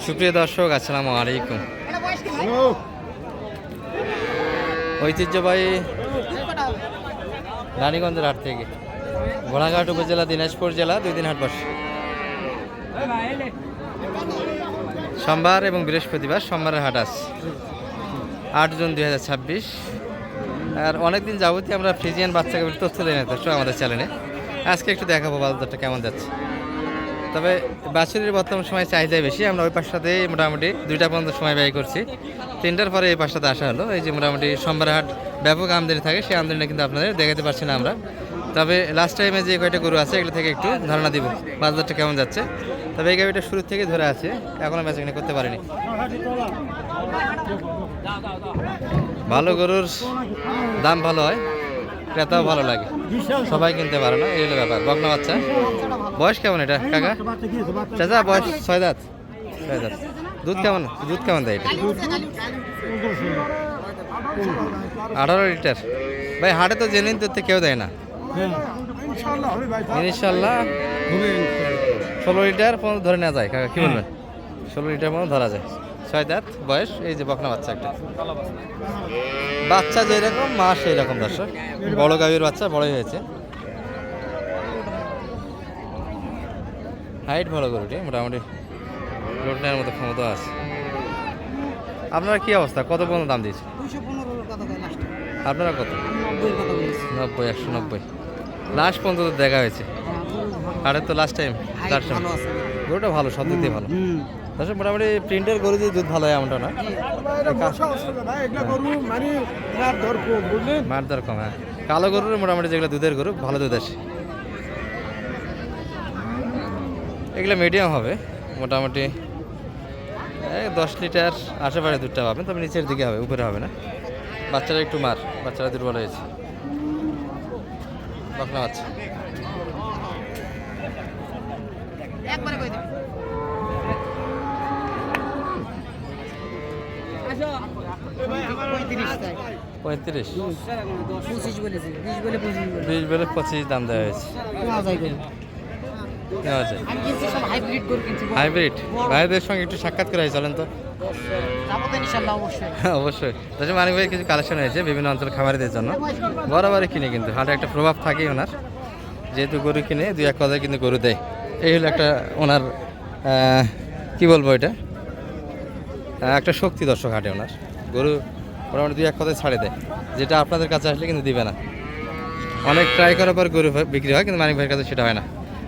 সুপ্রিয় দর্শক, আসসালামু আলাইকুম। ঐতিহ্যবাহী রানীগঞ্জের হাট থেকে ঘোড়াঘাট উপজেলা, দিনাজপুর জেলা, 2 দিন হাট বসে সোমবার এবং বৃহস্পতিবার। সোমবারের হাট আছে 8 জুন 2026। আর অনেকদিন যাবতীয় আমরা ফ্রিজিয়ান বাচ্চাকে তথ্য দেয় না দর্শক আমাদের চ্যানেলে। আজকে একটু দেখাবো বাজারটা কেমন যাচ্ছে। তবে বাছুরের বর্তমান সময় চাহিদা বেশি। আমরা ওই পাশটাতে মোটামুটি 2টা পর্যন্ত সময় ব্যয় করছি, 3টার পরে এই পাশটাতে আসা হলো। এই যে মোটামুটি সোমবার হাট ব্যাপক আমদানি থাকে, সেই আমদানিটা কিন্তু আপনাদের দেখাতে পারছি না আমরা। তবে লাস্ট টাইমে যে কয়টা গরু আছে এগুলো থেকে একটু ধারণা দিব বাজারটা কেমন যাচ্ছে। তবে এই গাড়িটা শুরু থেকে ধরে আছে, এখনও বেচাকেনা করতে পারিনি। ভালো গরুর দাম ভালো হয়, ক্রেতাও ভালো লাগে, সবাই কিনতে পারে না, এই হলো ব্যাপার। বকনা বাচ্চা বয়স কেমন এটা কাকা? চাচা বয়স 6 দাঁত। 6 দাঁত। দুধ কেমন দেয় এটা? 18 লিটার। ভাই হাটে তো জেনুইন দুধ কেউ দেয় না। ইনশাল্লাহ 16 লিটার পর্যন্ত ধরে নেওয়া যায় কাকা, কি বলবেন? 16 লিটার পর্যন্ত ধরা যায়। 6 দাঁত বয়স। এই যে বকনা বাচ্চা একটা, বাচ্চা যেরকম মা সেই রকম দর্শক। বড় গাভীর বাচ্চা, বড়ই হয়েছে। হাইট ভালো গরুটি, মোটামুটি লোড নেওয়ার মতো ক্ষমতা আছে। আপনারা কি অবস্থা, কত পর্যন্ত দাম দিয়েছে? আপনারা কত? 90, 190 লাস্ট পর্যন্ত দেখা হয়েছে। হাটের তো লাস্ট টাইম গরুটা ভালো, সব দিক দিয়ে ভালো দর্শক। মোটামুটি প্রিন্টের গরু যদি দুধ ভালো হয় এমনটা না, মার দর কম। হ্যাঁ, কালো গরুর মোটামুটি যেগুলো দুধের গরু ভালো দুধ আসে, এগুলো মিডিয়াম হবে। মোটামুটি 10 লিটার আশেপাশে দুধটা পাবেন, তবে নিচের দিকে হবে, উপরে হবে না। বাচ্চারা একটু মার, বাচ্চারা দুর্বল হয়েছে। বকনা বাচ্চা পঁয়ত্রিশ, 20 বলে 25 দাম দেওয়া হয়েছে। হাইব্রিড ভাইদের সঙ্গে একটু সাক্ষাৎ করা হয়, চলেন তো। অবশ্যই দর্শক, মানিক ভাই কিছু কালেকশন হয়েছে বিভিন্ন অঞ্চল খামারিদের জন্য। বরাবরই কিনে, কিন্তু হাটে একটা প্রভাব থাকেই ওনার, যেহেতু গরু কিনে 2-1 কথায় কিন্তু গরু দেয়। এই হলো একটা ওনার কি বলবো, এটা একটা শক্তি দর্শক। হাটে ওনার গরু মোটামুটি 2-1 কথায় ছাড়ে দেয়, যেটা আপনাদের কাছে আসলে কিন্তু দিবে না। অনেক ট্রাই করার পর গরু বিক্রি হয়, কিন্তু মানিক ভাইয়ের কাছে সেটা হয় না।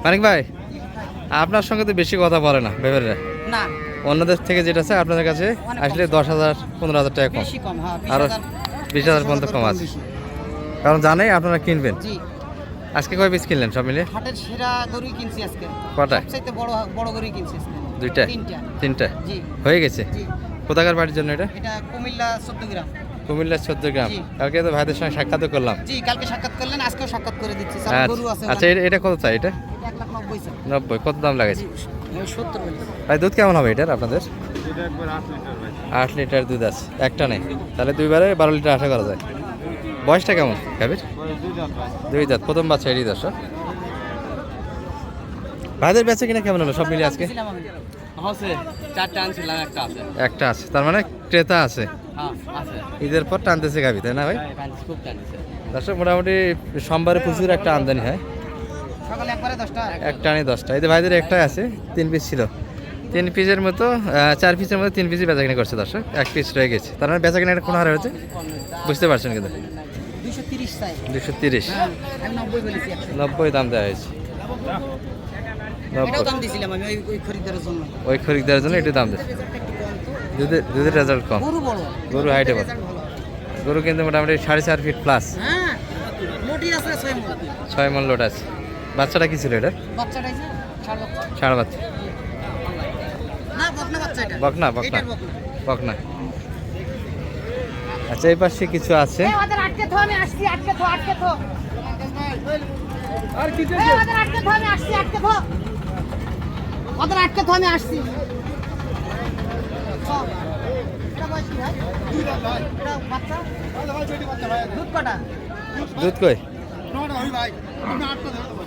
মানিক ভাই আপনার সঙ্গে তো বেশি কথা বলে না ব্যাপারে, অন্যদের থেকে যেটা আছে আপনাদের কাছে আসলে 10,000-15,000 টাকা কম, আরো 20,000 পর্যন্ত কম আছে, কারণ জানেই আপনারা কিনবেন। আজকে কয় পিস কিনলেন সব মিলে? হাটের সেরা গরুই কিনছি আজকে। কটা? সবচেয়ে বড় গরুই কিনছি আজকে। 2টা? 3টা জি হয়ে গেছে। কোথাকার বাড়ির জন্য এটা? এটা কুমিল্লা 14 গ্রাম। কুমিল্লা 14 গ্রাম। কালকে তো ভাইদের সঙ্গে সাক্ষাৎ করলাম। জি, কালকে সাক্ষাৎ করলেন, আজকেও সাক্ষাৎ করে দিচ্ছি। সব গরু আছে। আচ্ছা, এটা কত চাই? এটা 1,90,000 চাই। 90? কত দাম লাগাইছে? 70 বলি ভাই। দুধ কেমন হবে এটার আপনাদের? এটা একবার 8 লিটার ভাই। 8 লিটার দুধ আছে, একটা নেই, তাহলে 2বারে 12 লিটার আশা করা যায়। বয়সটা কেমন গাভীর? 2 দাঁত, প্রথম বাচ্চা এরই দর্শক। ভাইদের বেচে কিনা কেমন হলো সব মিলে আজকে? আছে 4টা আনছিলাম, একটা আছে, তার মানে ক্রেতা আছে। হ্যাঁ আছে। ঈদের পর টানতেছে গাভী, তাই না ভাই? খুব টানছে দর্শক মোটামুটি সোমবারে প্রচুর একটা আমদানি হয়, সকালে একবারে 10টা, একটা আনি 10টা। এই যে ভাইদের একটাই আছে, 3 পিস ছিল, 3 পিসের মতো 4 পিসের মধ্যে 3 পিসই বেচাকেনা করছে দর্শক, 1 পিস রয়ে গেছে। তার মানে বেচাকেনা কোনো হারে হয়েছে বুঝতে পারছেন কিন্তু। 230 চাই। 230? আমি 90 বলেছি। 90 দাম দেওয়া হয়েছে। এটাও দাম দিছিলাম আমি ওই খরিদারের জন্য। ওই খরিদারের জন্য একটু দাম দিচ্ছে। দুধের রেজাল্ট কম, গরু বড়, গরু হাইটে বড়, গরু কিন্তু মোটামুটি 4.5 ফিট প্লাস। হ্যাঁ মোটি আছে 6 মণ লোড আছে। বাচ্চাটা কি ছিল এটা? বাচ্চাটা আছে ষাঁড় বাচ্চা না, বকনা বাচ্চা এটা। বকনা বকনা। আচ্ছা, এই পাশে কিছু আছে। ওদের আটকে থো, আমি আসছি। আটকে থো আর কি যে ওদের আটকে থো, আমি আসছি। আটকে থো, ওদের আটকে থো, আমি আসছি। এটা বয়স কি ভাই? এটা বাচ্চা। দুধ কটা? দুধ কই? ভাই আমি 8টা ধরে দেব।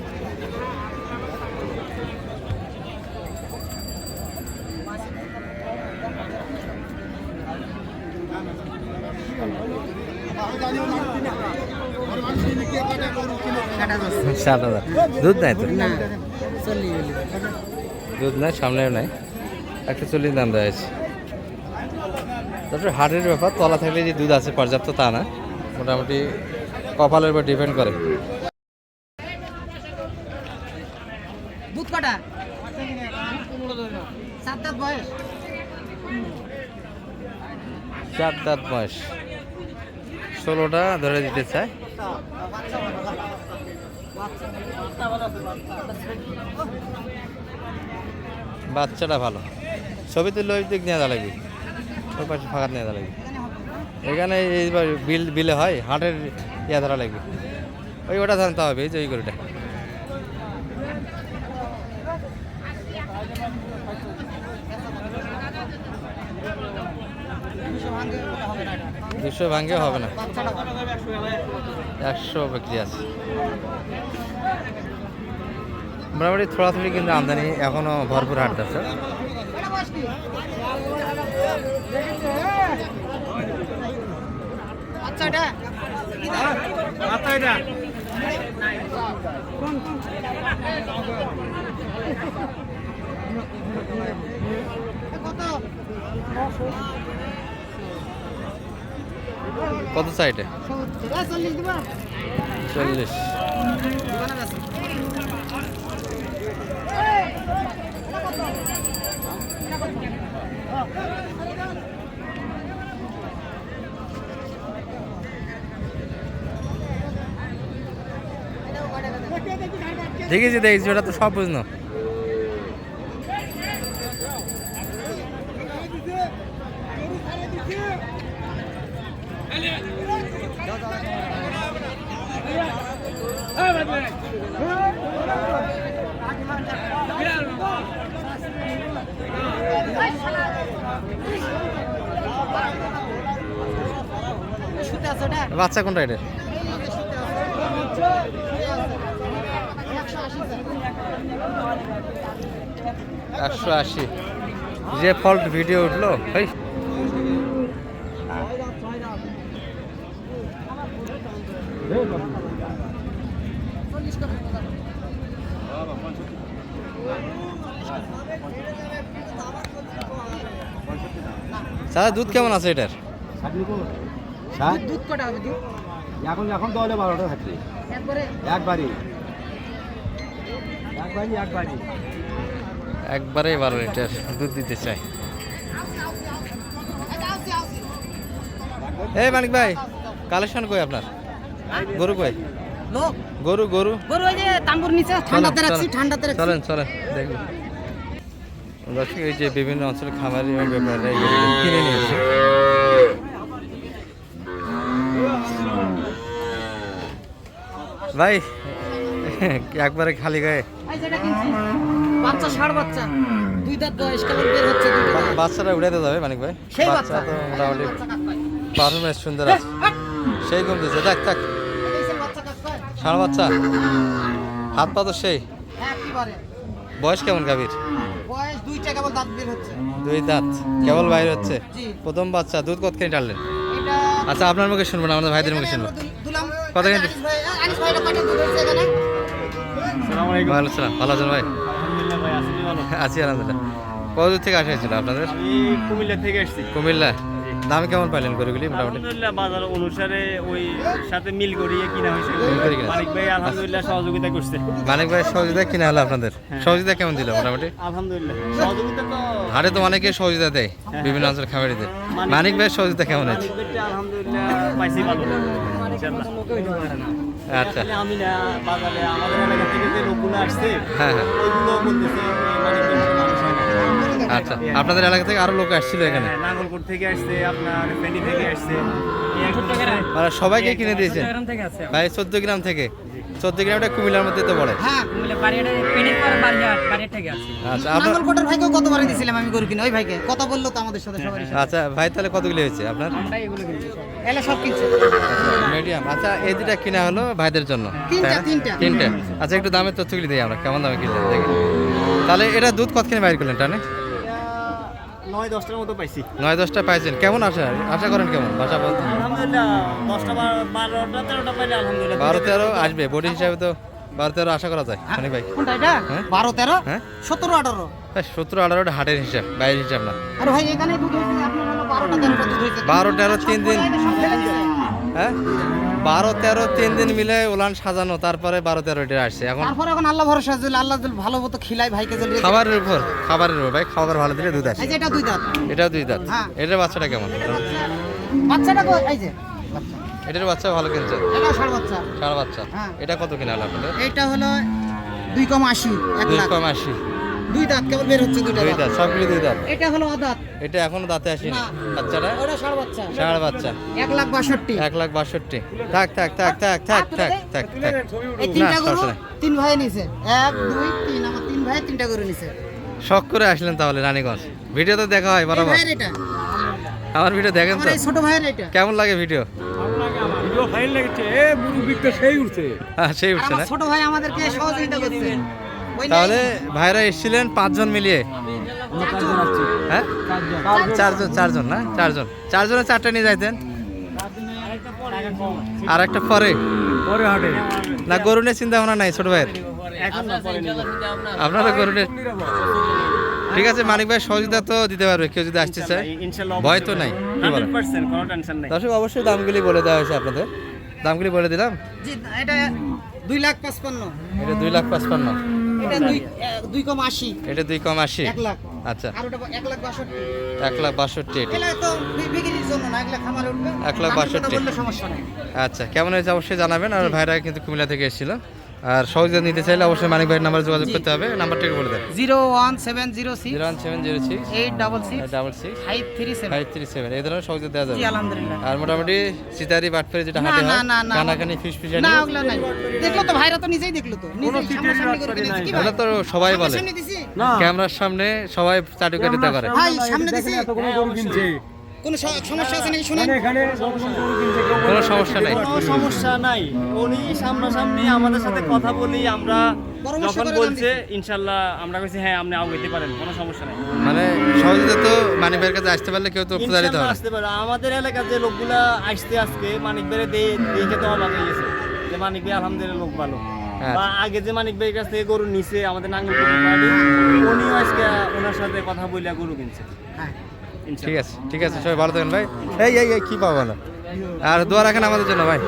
কাটা যাচ্ছে 7,000 দুধ নাই তো না চল্লিশ গেলি দুধ নাই, সামনেও নাই, 140 দাম দেওয়া হয়েছে। তারপরে হাটের ব্যাপার, তলা থাকলে যে দুধ আছে পর্যাপ্ত তা না, মোটামুটি কপালের উপর ডিপেন্ড করে। দুধ কাটা 7 দাঁত বয়স 4 দাঁত বয়স, 16টা ধরে দিতে চায়। বাচ্চাটা ভালো, ছবি তুললে ওই দিক নিয়ে যা লাগবে, ওই পাশে ফাঁকা নিয়ে যা লাগবে। এখানে এইবার বিলে হয়, হাটের ইয়া ধরা লাগবে, ওই ওটা জানতে হবে, এই যে ওই গরুটা। দুশো ভাঙ্গে হবে না, 100 বিক্রি আছে। মোটামুটি থোড়াথুড়ি কিন্তু আমদানি এখনো ভরপুর হাট আছে। আচ্ছা এটা কত কত সাইডে? 40 দিবা 40। দিবানা আছে দেখেছি ওটা তো সব বুঝনো। শুতে আছে এটা বাচ্চা কোনটা এটা? 180। যে ফল্ট ভিডিও উঠলো ভাই, সাদা দুধ কেমন আছে এটার? দুধ কটা হবে দুধ এখন তো হলে 12টা থাকছে একবারে একবারে 12 লিটার দুধ দিতে চাই। এই মানিক ভাই, কালেকশন কই আপনার? গরু কই? লোক গরু গরু গরু ওই যে তাম্বুর নিচে ঠান্ডাতে রাখছি ঠান্ডাতে রাখছি চলেন চলেন দেখুন দর্শক, এই যে বিভিন্ন অঞ্চলের খামারি এবং ব্যাপারীরা এই গরুগুলো কিনে নিয়েছে। ভাই একবারে খালি গায়ে এই যেটা কিনছি বাচ্চা ষাঁড় বাচ্চা 2 দাঁত বয়স কেবল বের হচ্ছে দুটো দাঁত। বাচ্চাটা উড়াতে যাবে মানিক ভাই, সেই বাচ্চা বাচ্চা তো মোটামুটি বাচ্চা কাজ পায়। পারফরমেন্স সুন্দর আছে, সেই কম দিচ্ছে। দেখ দেখ এই যে বাচ্চা কাজ পায় ষাঁড় বাচ্চা, হাত পা তো সেই। একেবারে বয়স কেমন গাভীর? বয়স 2টা কেবল দাঁত বের হচ্ছে 2 দাঁত কেবল বাইরে হচ্ছে, জি প্রথম বাচ্চা। দুধ কতখানি টানলেন? এটা আচ্ছা আপনার মুখে শুনবো না, আমাদের ভাইদের মুখে শুনবো। দুলাম কত কেজি? আনিস ভাইটা পাঠিয়ে দুধ হচ্ছে এখানে ওয়ালাইকুম আসসালাম, ভালো আছেন ভাই? আলহামদুলিল্লাহ ভাই, আসি ভালো। আছি আলহামদুলিল্লাহ। কত দূর থেকে আসা হয়েছিল আপনাদের? আমি কুমিল্লা থেকে আসছি। কুমিল্লা। দাম কেমন পাইলেন গরুগুলি মোটামুটি? আলহামদুলিল্লাহ বাজার অনুসারে ওই সাথে মিল করিয়ে কিনা হয়েছে। মিল করে কিনা। মানিক ভাই আলহামদুলিল্লাহ সহযোগিতা করছে। মানিক ভাই সহযোগিতা কিনা হলো আপনাদের? সহযোগিতা কেমন দিল মোটামুটি? আলহামদুলিল্লাহ সহযোগিতা তো হাটে তো অনেকে সহযোগিতা দেয় বিভিন্ন অঞ্চল খামারিদের, মানিক ভাই সহযোগিতা কেমন আছে? মানিক ভাইটা আলহামদুলিল্লাহ পাইছি ভালো ইনশাআল্লাহ। আচ্ছা আসলে আমি না বাজারে আমাদের এলাকা থেকে যে লোকগুলো আসছে হ্যাঁ হ্যাঁ ওইগুলো বলতেছে মানিক ভাই মানুষ হয় না। আচ্ছা, আপনাদের এলাকা থেকে আরো লোক আসছিল এখানে? হ্যাঁ, নাঙ্গলকোট থেকে আসছে, আপনার ফেনী থেকে আসছে, মানে সবাইকে কিনে দিয়েছেন ভাই? 14 গ্রাম থেকে? 14 গ্রামটা কুমিল্লার মধ্যে তো পড়ে। হ্যাঁ আচ্ছা আপনার, নাঙ্গলকোটের ভাইকেও কতবারে দিছিলাম আমি গরু কিনে ওই ভাইকে কথা বললো তো আমাদের সাথে সবারই সাথে। আচ্ছা ভাই তাহলে কতগুলি হয়েছে আপনার? এলা সব কিনছে মিডিয়াম। আচ্ছা এই দুটা কিনা হলো ভাইদের জন্য, তিনটা, তাই না? তিনটা। তিনটা। আচ্ছা একটু দামের তথ্যগুলি দিই আমরা, কেমন দামে কিনলেন দেখি। তাহলে এটা দুধ কতখানি বাইর করলেন টানে? 9-10টার মতো পাইছি 9-10টা পাইছেন, কেমন আশা করেন কেমন বাসা বলতে? আলহামদুলিল্লাহ 10টা 12টা 13টা পাইলে আলহামদুলিল্লাহ 12-13 আসবে, বডি হিসাবে তো 12-13 আশা করা যায় মানিক ভাই। কোনটা এটা হ্যাঁ? 12 13 হ্যাঁ 17 18। 17-18টা হাটের হিসাব, বাইরের হিসাব না। আরে ভাই এখানে দুধ হয়েছে আপনার হলো 12টা 13টা দুধ হয়েছে 12-13 3 দিন, সব ফেলে দিছে। হ্যাঁ 12-13 3 দিন মিলে উলান সাজানো, তারপরে 12-13টা আসছে। এখন তারপরে এখন আল্লাহ ভরসা যদি আল্লাহ যদি ভালো মতো খিলাই ভাইকে যদি খাবারের উপর ভাই, খাবার ভালো দিলে দুধ আসে। এই যে এটা দুই দাঁত এটাও 2 দাঁত। হ্যাঁ। এটার বাচ্চাটা কেমন? বাচ্চাটা কই এই যে বাচ্চা এটার বাচ্চা ভালো কিনছে, এটা ষাঁড় বাচ্চা সারা বাচ্চা। হ্যাঁ। এটা কত কিনা হলো আপনাদের? এইটা হলো 2,80 1 লাখ 2,80। দুই দাঁত কেবল বের হচ্ছে দুইটা 2 দাঁত দাঁত, সবগুলি 2 দাঁত। এটা হলো অদাঁত এটা এখনো দাঁতে আসেনি না। বাচ্চাটা, ওটা ষাঁড় বাচ্চা ষাঁড় বাচ্চা। 1,62,000 1,62,000। থাক এই না, তিনটা গরু সমস্যা নাই। 3 ভাই নিছে 1 2 3 আমার 3 ভাই 3টা গরু নিছে শখ করে আসলেন তাহলে রানীগঞ্জ। ভিডিও তো দেখা হয় এই বরাবর, ভাইয়ের এটা আমার ভিডিও দেখেন আমার তো? এই ছোট ভাইয়ের এটা কেমন লাগে ভিডিও? ভিডিও ফাইল লাগছে এ মুরুবিকটা সেই উঠছে হ্যাঁ সেই আর উঠছে আমার না? ছোট ভাই আমাদেরকে সহযোগিতা করছে ওই নিয়ে- তাহলে ভাইরা এসেছিলেন 5 জন মিলিয়ে, হ্যাঁ 4জন না? 4জনে 4টা নিয়ে যাইতেন, আর একটা পরে পরে হাটে না? গরু নিয়ে চিন্তা ভাবনা নাই ছোট ভাইয়ের? এখন না পরে নিব আপনারা গরু নিয়ে ঠিক আছে, মানিক ভাই সহযোগিতা তো দিতে পারবে কেউ যদি আসতে চায়, ইনশাআল্লাহ ভয় তো নাই। কি বলেন? 100% কোনো টেনশন নাই দর্শক অবশ্যই দামগুলি বলে দেওয়া হয়েছে আপনাদের, দামগুলি বলে দিলাম। জি এটা 2,55,000 এটা 2,55,000, এটা 2,80 এটা 2,80,000। 1 লাখ আচ্ছা আর ওটা 1,62,000 1,62,000 এটা। এগুলা তো বিক্রির জন্য না এগুলা খামারে উঠবে 1,62,000 দামের কথা বললে সমস্যা নাই আচ্ছা, কেমন হয়েছে অবশ্যই জানাবেন। আর ভাইরা কিন্তু কুমিল্লা থেকে এসেছিল, আর সহযোগিতা নিতে চাইলে অবশ্যই মানিক ভাইয়ের নাম্বারে যোগাযোগ করতে হবে। নাম্বারটা একটু বলে দেন। 01706 01706 866 66 537 537, এই ধরনের সহযোগিতা দেওয়া জি যাবে। আলহামদুলিল্লাহ আর মোটামুটি সিতারি বাটফারি যেটা না, হাটে না, হয়, না, না। কানাকানি ফিসফিসানি, না ওগুলা নাই দেখলো তো ভাইরা তো নিজেই দেখলো তো নিজেই সামনাসামনি করে কিনেছে কি ভাই ওটা তো সবাই বলে, সামনে দিছি ক্যামেরার সামনে সবাই চাটুকাটিতা করে। ভাই সামনে দিছি গরু কিনছে কোন সমস্যা আছে নাকি শুনেন এখানে গরু কিনছে কোনো সমস্যা নেই। কোনো সমস্যা নাই, উনি সামনাসামনি আমাদের সাথে কথা বলি, আমরা পরামর্শ যখন করে বলছে ইনশাআল্লাহ আমরা কইছি হ্যাঁ আপনি আগাইতে পারেন, কোনো সমস্যা নাই। মানে সহযোগিতা তো মানিক ভাইয়ের কাছে আসতে পারলে কেউ তো উপকারিত ইনশাআল্লাহ হবে। আসতে পারে। আমাদের এলাকার যে লোকগুলা আসতে আজকে মানিক ভাইরে দেখে তো অবাক হয়ে গেছে যে মানিক ভাই আলহামদুলিল্লাহ লোক ভালো। হ্যাঁ। বা আগে যে মানিক ভাইয়ের কাছ থেকে গরু নিছে আমাদের নাঙ্গলপুর পাড়ি, উনিও আজকে ওনার সাথে কথা বইলা গরু কিনছে। হ্যাঁ ঠিক আছে ঠিক আছে, সবাই ভালো থাকেন ভাই। এই কি পাবো না, আর দোয়া রাখেন আমাদের জন্য ভাই।